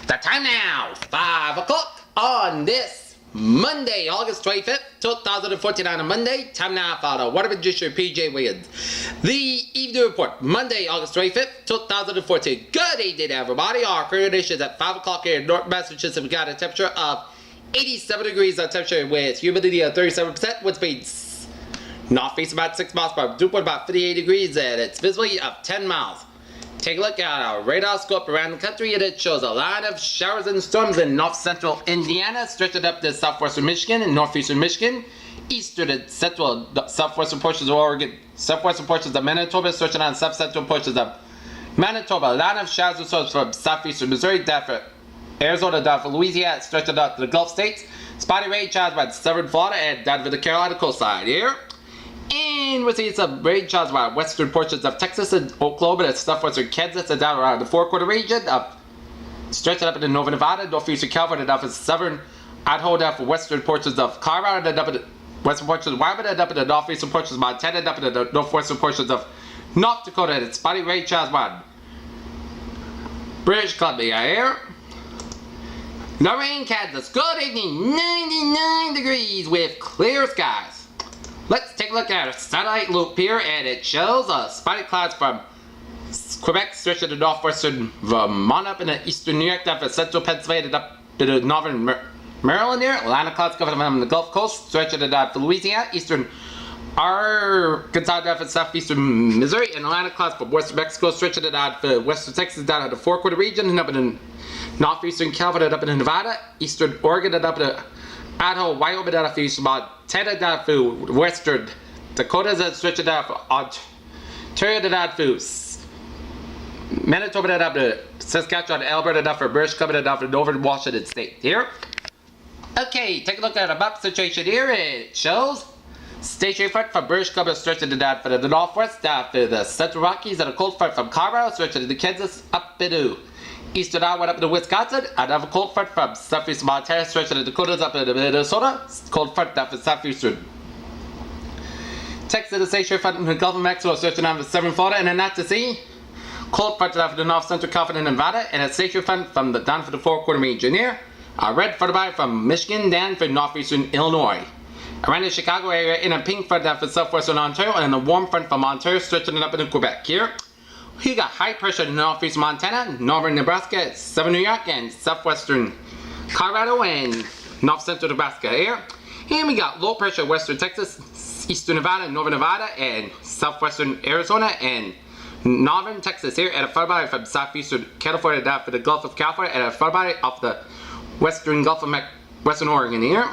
The time now, 5 o'clock on this Monday, August 25th, 2014 on a Monday. Time now for the Water Magician PJ Wiggins. The evening report, Monday, August 25th, 2014. Good evening, everybody. Our current conditions at 5 o'clock here in North Massachusetts. We got a temperature of 87 degrees of temperature with humidity of 37%, wind speeds northeast about 6 miles per hour, dew point about 58 degrees, and it's visibility of 10 miles. Take a look at our radar scope around the country, and it shows a line of showers and storms in north central Indiana, stretching up to southwestern Michigan and northeastern Michigan, eastern and central southwestern portions of Oregon, southwestern portions of Manitoba, stretching on south-central portions of Manitoba. A line of showers and storms from southeastern Missouri down for Arizona, down for Louisiana, stretching out to the Gulf states. Spotty rain showers by southern Florida and down to the Carolina coastline here. And we're seeing some rain showers around western portions of Texas and Oklahoma and southwestern Kansas and down around the four-quarter region, stretching up into northern Nevada, northeastern California, down for southern Idaho, down for western portions of Colorado, and up in the western portions of Wyoming, and up in the northeastern portions of Montana, and up in the northwestern portions of North Dakota, and spotty rain showers around British Columbia here. Lorraine, Kansas, good evening, 99 degrees with clear skies. Let's take a look at our satellite loop here, and it shows spotty clouds from Quebec stretching to northwestern Vermont, up in the eastern New York, down for central Pennsylvania, up to the northern Maryland here. A line of clouds coming from the Gulf Coast, stretching to down for Louisiana, eastern Arkansas, down for southeastern Missouri, and a line of clouds from western Mexico, stretching to down for western Texas, down to the four-quarter region, and up in the northeastern California, and up in Nevada, eastern Oregon, and up to Idaho, Wyoming, down for Montana, down for western Dakotas, and stretching down for Ontario, down for Manitoba, down to Saskatchewan, Alberta, down for British Columbia, down for northern Washington State here. Okay, take a look at our map situation here. It shows stationary front from British Columbia stretching down for the northwest, down for the Central Rockies, and a cold front from Colorado stretching to Kansas, up into eastern Iowa, up to Wisconsin. Another cold front from southeast Montana, stretching to the Dakotas, up into Minnesota. Cold front down for southeastern Texas, the stationary front from the Gulf of Mexico, stretching down to southern Florida, and then not to sea. Cold front down for the north central California and Nevada, and a stationary front from the down for the four-quarter region here. A red front by from Michigan down for northeastern Illinois. Around the Chicago area, in a pink front down for southwestern Ontario, and a warm front from Ontario stretching up into Quebec here. We got high pressure in northeast Montana, northern Nebraska, southern New York, and southwestern Colorado, and north central Nebraska here. And we got low pressure western Texas, eastern Nevada, northern Nevada, and southwestern Arizona, and northern Texas here, and a front body from southeastern California down for the Gulf of California, and a front body off the western Gulf of western Oregon here.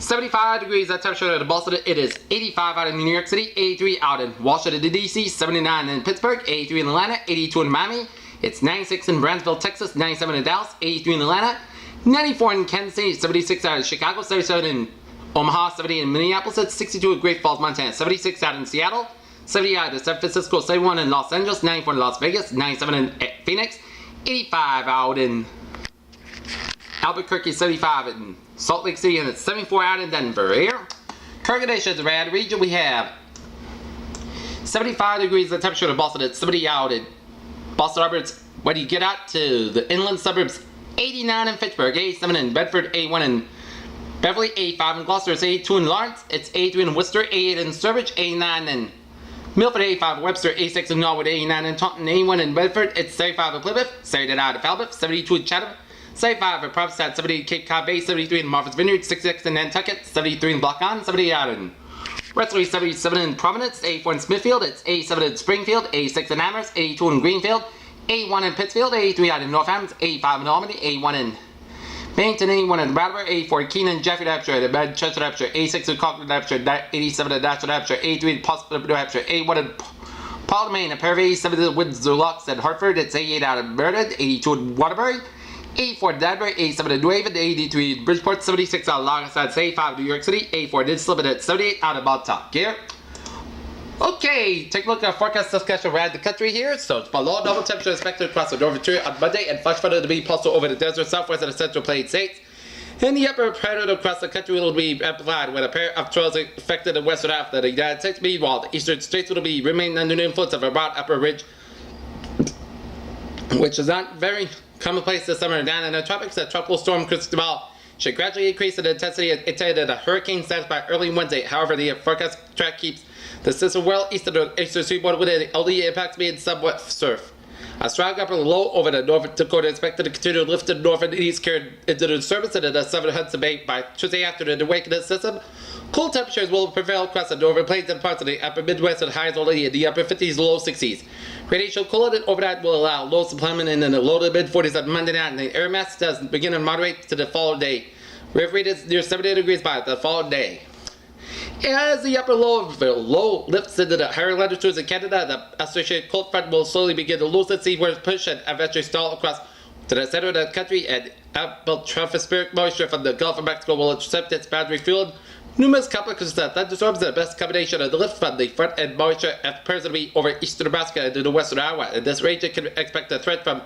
75 degrees at temperature at Boston. It is 85 out in New York City, 83 out in Washington D.C., 79 in Pittsburgh, 83 in Atlanta, 82 in Miami. It's 96 in Brownsville, Texas, 97 in Dallas, 83 in Atlanta, 94 in Kansas City, 76 out in Chicago, 77 in Omaha, 70 in Minneapolis, it's 62 in Great Falls, Montana, 76 out in Seattle, 70 out in San Francisco, 71 in Los Angeles, 94 in Las Vegas, 97 in Phoenix, 85 out in Albuquerque, 75 in Salt Lake City, and it's 74 out in Denver here. Current conditions around the region, we have 75 degrees the temperature in Boston, it's 70 out in Boston Harbor. When you get out to the inland suburbs, 89 in Fitchburg, 87 in Bedford, 81 in Beverly, 85 in Gloucester, it's 82 in Lawrence, it's 83 in Worcester, 88 in Sturbridge, 89 in Milford, 85 in Webster, 86 in Norwood, 89 in Taunton, 81 in Bedford, it's 75 in Plymouth, 79 in Falmouth, 72 in Chatham, 75 in Provincetown, 70 in Cape Cod Bay, 73 in Martha's Vineyard, 66 in Nantucket, 73 in Block On, 78 out in Wesley, 77 in Providence, 84 in Smithfield, it's 87 in Springfield, 86 in Amherst, 82 in Greenfield, 81 in Pittsfield, 83 out in Northampton, 85 in Albany, 81 in Bennington, 81 in Brattleboro, 84 in Keenan, Jeffrey, New Hampshire, Manchester, New Hampshire, 86 in Concord, New Hampshire, 87 in Nashville, New Hampshire, 83 in Pottsville, New Hampshire, 81 in Paul, Maine, and Perry, 87 in Windsor Locks and Hartford, it's 88 out in Meriden, 82 in Waterbury, 84 in Danbury, 87 in New Haven, 83 in Bridgeport, 76 out of Longside, 85 in New York City, 84 in Islip, and 78 out of Montauk here. Okay, take a look at our forecast discussion around the country here. So it's below normal temperature expected across the northern interior on Monday, and flash flooded to be possible over the desert southwest and the central plain states. In the upper part across the country will be amplified with a pair of troughs affected the western half of the United States. Meanwhile, the eastern states will remain under the influence of a broad upper ridge, which is not very commonplace this summer down in the tropics. The tropical storm Cristobal should gradually increase in intensity into a hurricane status by early Wednesday. However, the forecast track keeps the system well east of the eastern seaboard with the only impacts being somewhat surf. A strong upper low over the North Dakota expected to continue to lift to the north and east, carried into the disturbance into the southern Hudson Bay by Tuesday afternoon. The wake of this system, cool temperatures will prevail across the northern plains and parts of the upper Midwest, and highs only in the upper 50s, low 60s. Radiation cool overnight will allow low supplement in the low to mid 40s on Monday night, and the air mass does begin to moderate to the following day. River rate is near 70 degrees by the following day. As the upper low lifts into the higher latitudes in Canada, the associated cold front will slowly begin to loosen seawards push and eventually stall across to the center of the country, and upwell tropospheric moisture from the Gulf of Mexico will intercept its boundary field. Numerous complications that thunderstorms are the best combination of the lift from the front and moisture appears to be over eastern Nebraska into the western Iowa. In this region can expect a threat from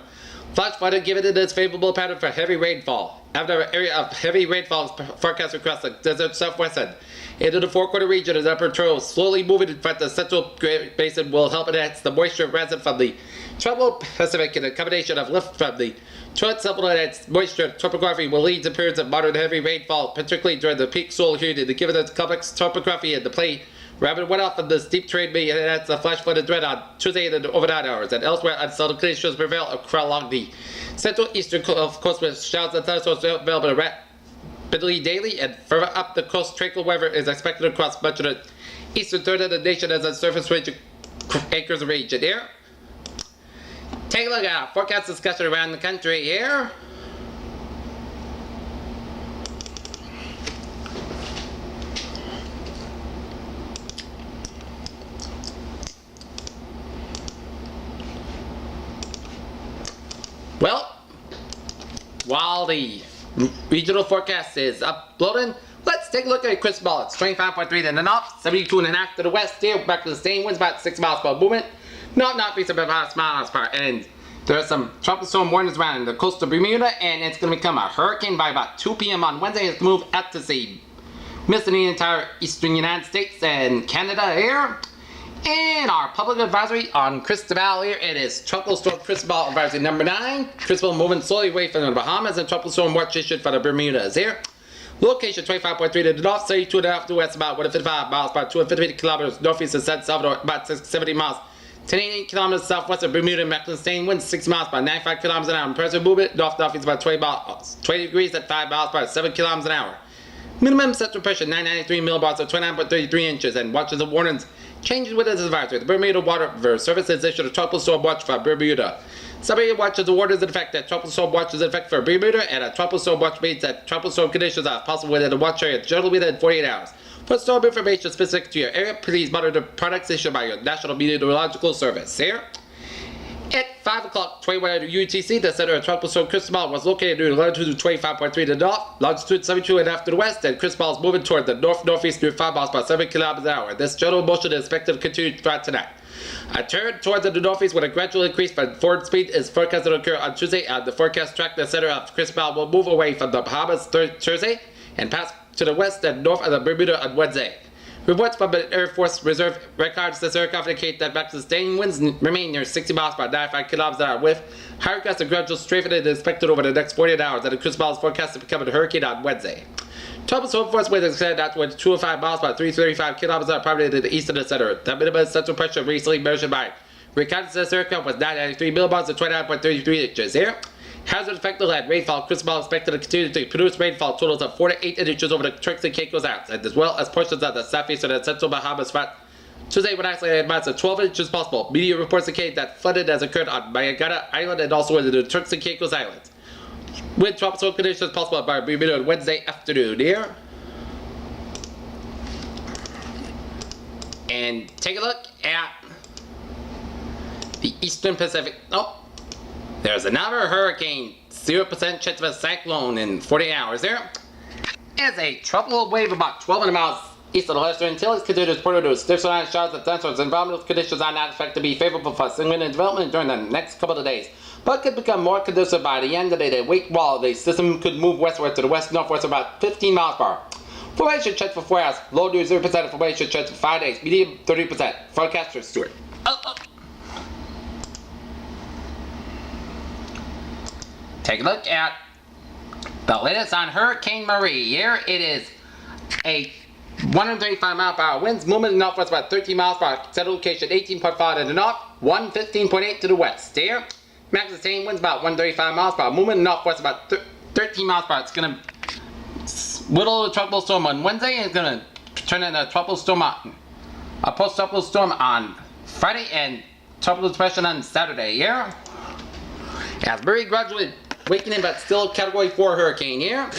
flash flooding given it its favorable pattern for heavy rainfall. After an area of heavy rainfall is forecast across the desert southwest end into the four-quarter region as upper trough slowly moving in front the central basin will help enhance the moisture resin from the tropical Pacific, and a combination of lift from the trout supplement moisture topography will lead to periods of moderate heavy rainfall, particularly during the peak solar humidity. Given the complex topography and the play rapid runoff of the steep terrain may enhance the flash flooded threat on Tuesday in the overnight hours, and elsewhere unsettled conditions prevail along the central eastern coast with showers and thunderstorms available rapidly daily, and further up the coast tranquil weather is expected across much of the eastern third of the nation as a surface range anchors the region here. Take a look at our forecast discussion around the country here. Well, while the regional forecast is uploading, let's take a look at Cristobal. It's 25.3 to the north, 72.5 to the west. Here, back to the same winds about 6 miles per movement. Not be about miles per hour. And there's some tropical storm warnings around the coast of Bermuda, and it's going to become a hurricane by about 2 p.m. on Wednesday. It's going to move out to sea, missing the entire eastern United States and Canada here. And our public advisory on Cristobal here, it is Tropical Storm Cristobal Advisory number 9. Cristobal moving slowly away from the Bahamas, and Tropical Storm watch issued for the Bermudas here. Location 25.3 to the north, 32.5 to the west, about 155 miles per 250 kilometers northeast of San Salvador, about 70 miles. 10 kilometers southwest of Bermuda and Mecklenburg, winds 6 miles by 95 kilometers an hour. Present movement north-northeast about 20 degrees at 5 miles per 7 kilometers an hour. Minimum central pressure 993 millibars or 29.33 inches, and watches and warnings changes with this advisory. The Bermuda Water Service has issued a tropical storm watch for Bermuda. Submarine watches and warnings in effect that tropical storm watch is in effect for Bermuda, and a tropical storm watch means that tropical storm conditions are possible within the watch area generally within 48 hours. For storm information specific to your area, please monitor products issued by your National Meteorological Service. Here, at 5 o'clock, 21 UTC, the center of Tropical Storm Cristobal was located near latitude 25.3 to the north, longitude 72.5 to the west, and Cristobal is moving toward the north-northeast near 5 miles per 7 kilometers an hour. This general motion is expected to continue throughout tonight. A turn towards the northeast with a gradual increase from forward speed is forecasted to occur on Tuesday. The forecast track, the center of Cristobal will move away from the Bahamas Thursday and pass to the west and north of the Bermuda on Wednesday. Reports from the Air Force Reserve records this aircraft indicate that back sustained winds remain near 60 miles per 95 kilometers an hour with higher gusts and gradual strafing is expected over the next 48 hours, and the Cristobal is forecast to become a hurricane on Wednesday. Tropical storm force winds extend out to 205 miles per 335 kilometers an hour, primarily to the east of the center. The minimum central pressure recently measured by reconnaissance aircraft was 993 millibars or 29.33 inches. Here, hazard affected land rainfall. Cristobal expected to continue to produce rainfall totals of 4 to 8 inches over the Turks and Caicos Islands, as well as portions of the southeastern and central Bahamas front. Tuesday, with isolated amounts of 12 inches possible. Media reports indicate that flooding has occurred on Mayagata Island and also in the Turks and Caicos Islands. With tropical conditions possible by Bermuda on Wednesday afternoon here. And take a look at the Eastern Pacific. Oh, there's another hurricane. 0% chance of a cyclone in 48 hours there. As a tropical wave about 12 miles east of the Western Antilles continues to to stiff showers and thunderstorms. Environmental conditions are not expected to be favorable for significant development during the next couple of days, but could become more conducive by the end of the day. Wait while the system could move westward to the west-northwest about 15 miles per hour. Formation chance for 4 hours. Low news 0% formation chance for 5 days. Medium 30%. Forecaster Stewart. take a look at the latest on Hurricane Marie. Here it is a 135 mile per hour winds, movement in the northwest about 13 miles per hour, settled location 18.5 to the north, 115.8 to the west. Here, max sustained winds about 135 miles per hour, movement in the northwest about 13 miles per hour. It's going to whittle a tropical storm on Wednesday, and it's going to turn into a tropical storm a post-tropical storm on Friday, and tropical depression on Saturday. Here, as very gradually weakening, but still Category 4 hurricane here.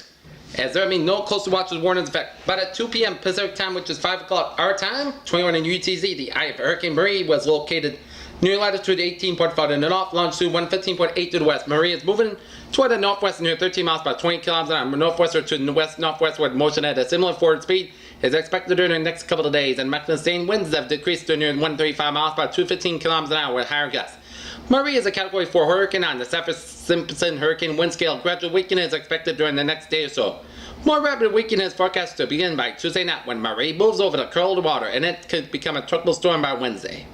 As there have been no coastal watches warnings in effect. But at 2 p.m. Pacific time, which is 5 o'clock our time, 21 in UTC, the eye of Hurricane Marie was located near latitude 18.5 in the north, longitude 115.8 to the west. Marie is moving toward the northwest near 13 miles per 20 kilometers an hour, northwestward to the west-northwestward motion at a similar forward speed is expected during the next couple of days, and maximum sustained winds have decreased to near 135 miles per 215 kilometers an hour with higher gusts. Marie is a Category 4 hurricane on the Saffir-Simpson hurricane wind scale. Gradual weakening is expected during the next day or so. More rapid weakening is forecast to begin by Tuesday night when Marie moves over the curled water, and it could become a tropical storm by Wednesday.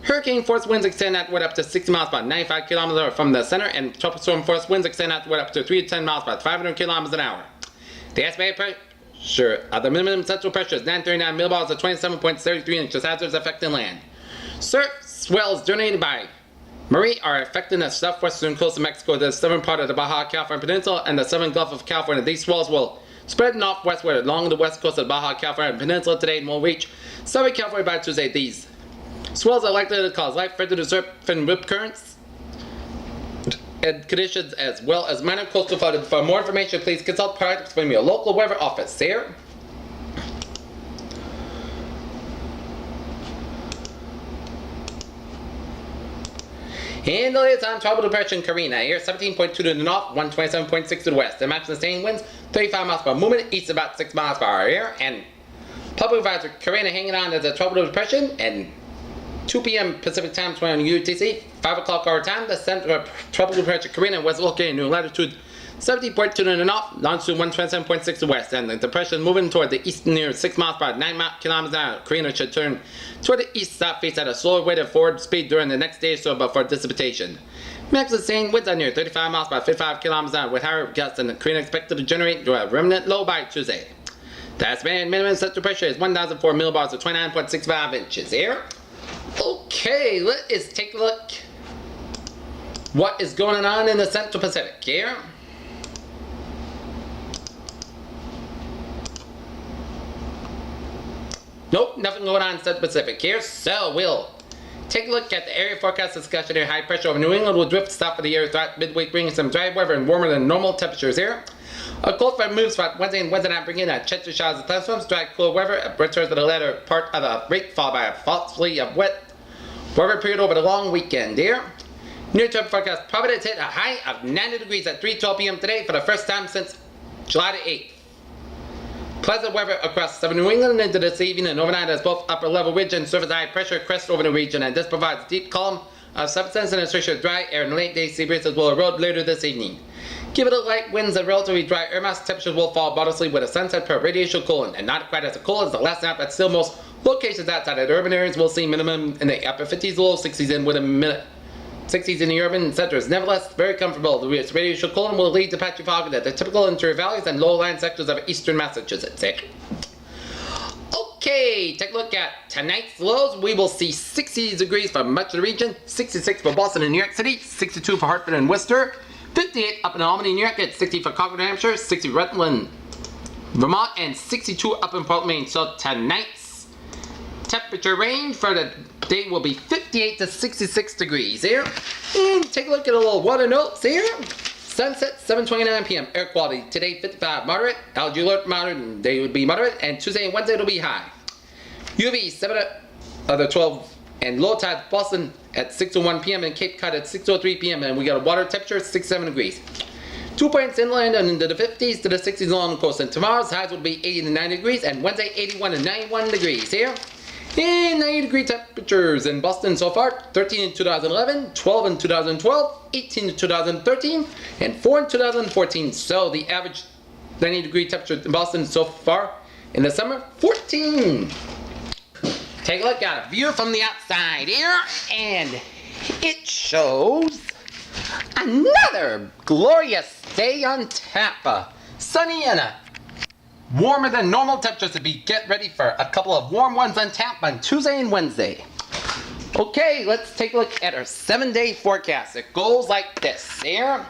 Hurricane force winds extend outward up to 60 miles per 95 kilometers from the center, and tropical storm force winds extend outward up to 3 to 10 miles per 500 kilometers an hour. The estimated pressure of the minimum central pressure is 939 millibars or 27.33 inches. Hazards affecting land. Surf swells dominated by Marie are affecting the southwestern coast of Mexico, the southern part of the Baja California Peninsula, and the southern Gulf of California. These swells will spread northwestward along the west coast of the Baja California Peninsula today and will reach southern California by Tuesday. These swells are likely to cause light further to surf and rip currents and conditions as well as minor coastal flooding. For more information, please consult products from your local weather office. Here. And the latest on tropical depression Karina. Here 17.2 to the north, 127.6 to the west. The maximum sustained winds 35 miles per hour. Movement east about 6 miles per hour. Here and public advisor Karina hanging on as a tropical depression, and 2 p.m. Pacific time, 20 on UTC, 5 o'clock our time. The center of tropical depression Karina was located near latitude 70.2 to the north, longitude 127.6 to the west, and the depression moving toward the east near 6 miles per hour, 9 kilometers an hour. Karina should turn toward the east south-face at a slower rate of forward speed during the next day or so before dissipation. Max sustained winds are near 35 miles per 55 kilometers an hour with higher gusts, and the Karina expected to generate a remnant low by Tuesday. The estimated minimum central pressure is 1,004 millibars or 29.65 inches. Here. Okay, let us take a look what is going on in the Central Pacific here. Nope, nothing going on in the Central Pacific here, so we'll take a look at the area forecast discussion here. High pressure over New England will drift south of the area throughout midweek, bringing some dry weather and warmer than normal temperatures here. A cold front moves throughout Wednesday and Wednesday night, bringing a chance of showers and thunderstorms. Dry, cool weather returns to the latter part of the break, followed by a falsely of wet weather period over the long weekend here. Near-term forecast: Providence hit a high of 90 degrees at 3:12 p.m. today for the first time since July the 8th. Pleasant weather across southern New England into this evening and overnight as both upper level ridge and surface high pressure crest over the region, and this provides a deep column of substance and a stretch of dry air, and late day sea breezes will erode later this evening. Give it a light winds and relatively dry air mass, temperatures will fall modestly with a sunset per radiation cooling, and not quite as cold as the last night, but still most locations outside of the urban areas will see minimum in the upper 50s, low 60s, and with a 60s in the urban centers. Nevertheless, very comfortable. The radiation cooling will lead to patchy fog at the typical interior valleys and low-lying sectors of eastern Massachusetts. Okay, take a look at tonight's lows. We will see 60 degrees for much of the region, 66 for Boston and New York City, 62 for Hartford and Worcester, 58 up in Albany, New York, at 60 for Concord, New Hampshire, 60 for Rutland, Vermont, and 62 up in Portland, Maine. So tonight's temperature range for the day will be 58 to 66 degrees here. And take a look at a little water notes here. Sunset 7:29 p.m. Air quality today 55 moderate, algae alert moderate, and day would be moderate, and Tuesday and Wednesday it'll be high. UV 7 other 12 and low tide Boston at 6:01 p.m. and Cape Cod at 6:03 p.m. and we got a water temperature 67 degrees. 2 points inland and into the 50s to the 60s along the coast, and tomorrow's highs will be 80 to 90 degrees and Wednesday 81 to 91 degrees here. And 90-degree temperatures in Boston so far: 13 in 2011, 12 in 2012, 18 in 2013, and 4 in 2014. So the average 90-degree temperature in Boston so far in the summer, 14. Take a look at a view from the outside here, and it shows Another glorious day on Tampa. Sunny and warmer than normal temperatures to get ready for a couple of warm ones on tap on Tuesday and Wednesday. Okay, let's take a look at our 7-day forecast. It goes like this here.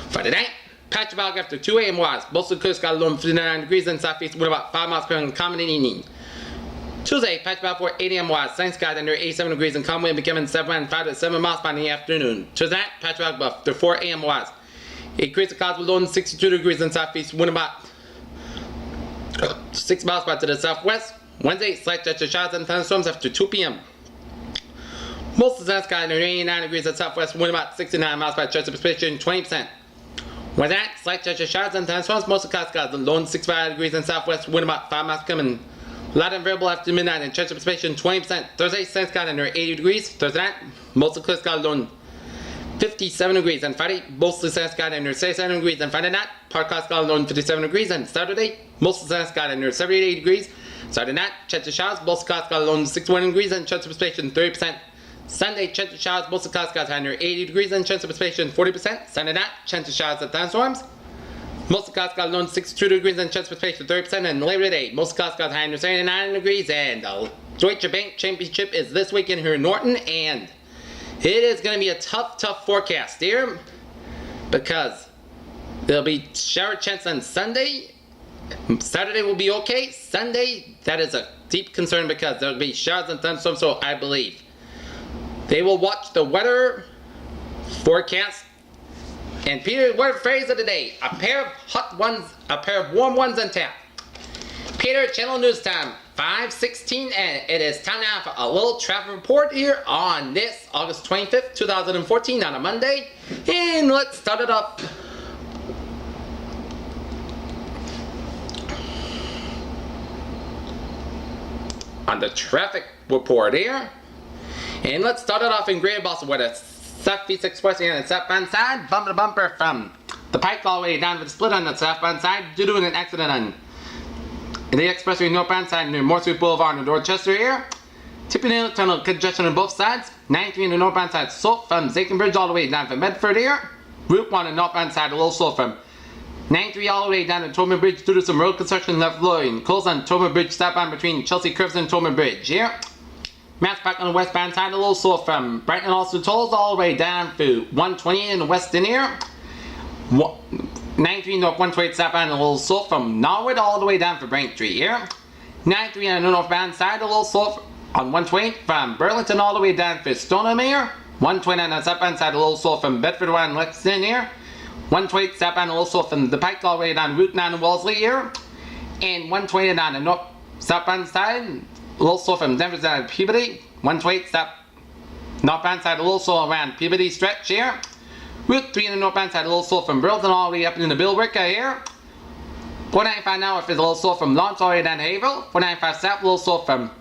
For tonight, patch about after 2 a.m. was. Most of the coast got a low 59 degrees in southeast with about 5 miles per hour in common and evening. Tuesday, patch about for 8 a.m. was. Sunny skies under 87 degrees and calm wind becoming 7.5 to 7 miles by the afternoon. Tuesday night, patch about after 4 a.m. was. Increase the clouds with low 62 degrees in southeast, wind about 6 miles by to the southwest. Wednesday, slight touch of showers and thunderstorms after 2 p.m. Most of the sun sky under 89 degrees at southwest, wind about 69 miles by chance of precipitation 20%. Wednesday night, slight touch of showers and thunderstorms. Most of the clouds got low 65 degrees in southwest, wind about 5 miles coming. Light and variable after midnight and chance of precipitation 20%. Thursday, sun sky under 80 degrees. Thursday night, most of the clouds got low 57 degrees. And Friday, mostly sun sky under 67 degrees. And Friday night, part clouds got low 57 degrees. And Saturday, most of the sun sky under 78 degrees. Saturday night, chance of showers, most of the clouds got low 61 degrees and chance of precipitation 30%. Sunday, chance of showers, most of the clouds got under 80 degrees and chance of precipitation 40%. Sunday night, chance of showers and thunderstorms. Most of the clouds got low 62 degrees and chance of precipitation 30%. And Labor Day, most of the clouds got high under 79 degrees. And the Deutsche Bank Championship is this weekend here in Norton. And it is going to be a tough forecast here, because there'll be shower chance on Sunday. Saturday will be okay. Sunday, that is a deep concern because there'll be showers and thunderstorms, so I believe they will watch the weather forecast. And Peter's word phrase of the day: a pair of hot ones, a pair of warm ones on tap. Peter, channel news time 5:16, and it is time now for a little traffic report here on this August 25th, 2014 on a Monday. And let's start it up. On the traffic report here. And let's start it off in Greater Boston with a Southeast Express here on the southbound side. Bumper to bumper from the Pike all the way down to the split on the southbound side due to an accident on the expressway northbound side near Morse Boulevard in Dorchester here. Tipping Hill Tunnel congestion on both sides. 93 on the northbound side slow from Zachem Bridge all the way down to Medford here. Route 1 on the northbound side a little slow from 93 all the way down to Tolman Bridge due to some road construction left lane. Close on Tolman Bridge southbound between Chelsea Curves and Tolman Bridge here. Mass back on the westbound side a little slow from Brighton also tolls all the way down to 120 in the west in here. 93 north 128 southbound a little slow from Norwood all the way down for Braintree here. 93 on the northbound side a little slow on 128 from Burlington all the way down for Stoneham here. 120 on the southbound side a little slow from Bedford and Lexington here. 128 southbound a little slow from the Pike all the way down Route 9 in Wellesley here. And 120 on the north southbound side a little slow from Denver down to Peabody. 128 northbound side a little slow around Peabody stretch here. Route 3 on the northbound side a little slow from Burlington all the way up into Billerica here. 495 now if it's a little slow from Lawrence all the way down to Haverhill. 495 south a little slow from